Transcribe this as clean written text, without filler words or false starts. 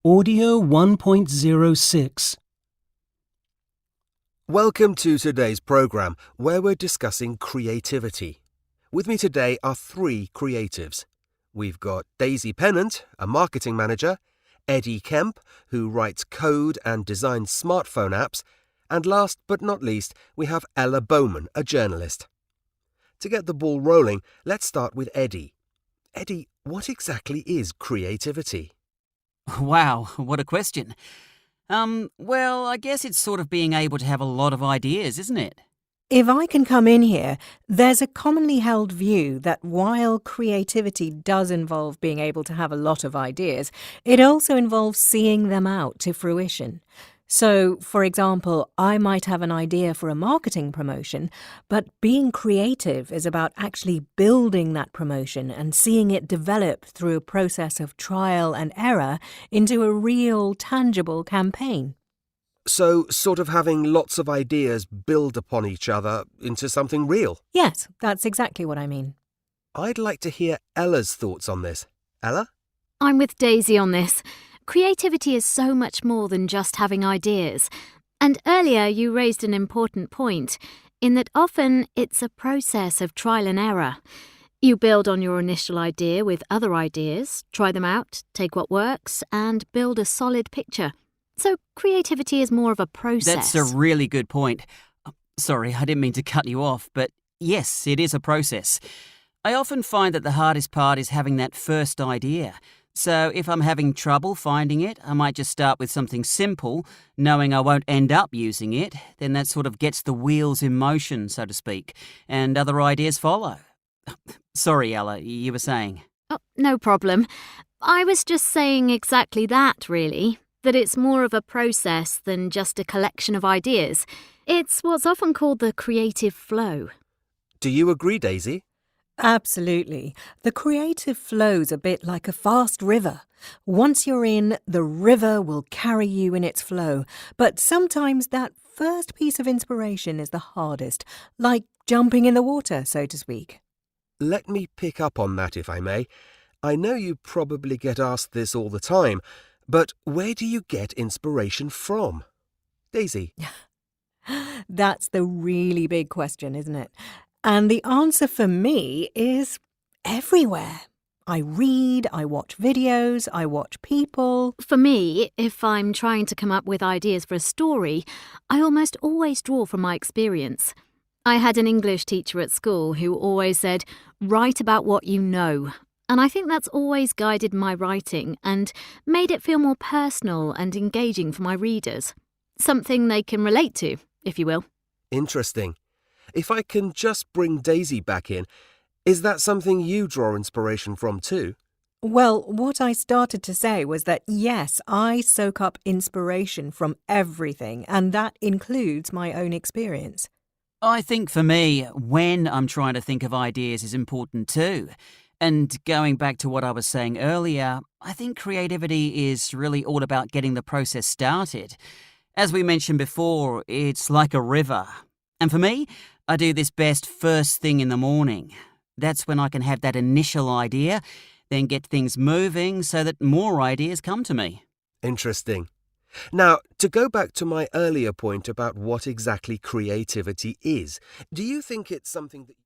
Audio 1.06. Welcome to today's program, where we're discussing creativity. With me today are three creatives. We've got Daisy Pennant, a marketing manager, Eddie Kemp, who writes code and designs smartphone apps, and last but not least, we have Ella Bowman, a journalist. To get the ball rolling, let's start with Eddie. Eddie, what exactly is creativity? Wow, what a question. Well, I guess it's sort of being able to have a lot of ideas, isn't it? If I can come in here, there's a commonly held view that while creativity does involve being able to have a lot of ideas, it also involves seeing them out to fruition. So, for example, I might have an idea for a marketing promotion, but being creative is about actually building that promotion and seeing it develop through a process of trial and error into a real, tangible campaign. So, sort of having lots of ideas build upon each other into something real. Yes, that's exactly what I mean. I'd like to hear Ella's thoughts on this. Ella? I'm with Daisy on this. Creativity is so much more than just having ideas. And earlier you raised an important point, in that often it's a process of trial and error. You build on your initial idea with other ideas, try them out, take what works, and build a solid picture. So creativity is more of a process. That's a really good point. Sorry, I didn't mean to cut you off, but yes, it is a process. I often find that the hardest part is having that first idea. So if I'm having trouble finding it, I might just start with something simple, knowing I won't end up using it. Then that sort of gets the wheels in motion, so to speak, and other ideas follow. Sorry, Ella, you were saying. Oh, no problem. I was just saying exactly that, really. That it's more of a process than just a collection of ideas. It's what's often called the creative flow. Do you agree, Daisy? Absolutely. The creative flow's a bit like a fast river. Once you're in, the river will carry you in its flow. But sometimes that first piece of inspiration is the hardest, like jumping in the water, so to speak. Let me pick up on that, if I may. I know you probably get asked this all the time, but where do you get inspiration from? Daisy? That's the really big question, isn't it? And the answer for me is everywhere. I read, I watch videos, I watch people. For me, if I'm trying to come up with ideas for a story, I almost always draw from my experience. I had an English teacher at school who always said, "Write about what you know." And I think that's always guided my writing and made it feel more personal and engaging for my readers. Something they can relate to, if you will. Interesting. If I can just bring Daisy back in, is that something you draw inspiration from too? Well, what I started to say was that yes, I soak up inspiration from everything, and that includes my own experience. I think for me, when I'm trying to think of ideas is important too. And going back to what I was saying earlier, I think creativity is really all about getting the process started. As we mentioned before, it's like a river. And for me, I do this best first thing in the morning. That's when I can have that initial idea, then get things moving so that more ideas come to me. Interesting. Now, to go back to my earlier point about what exactly creativity is, do you think it's something that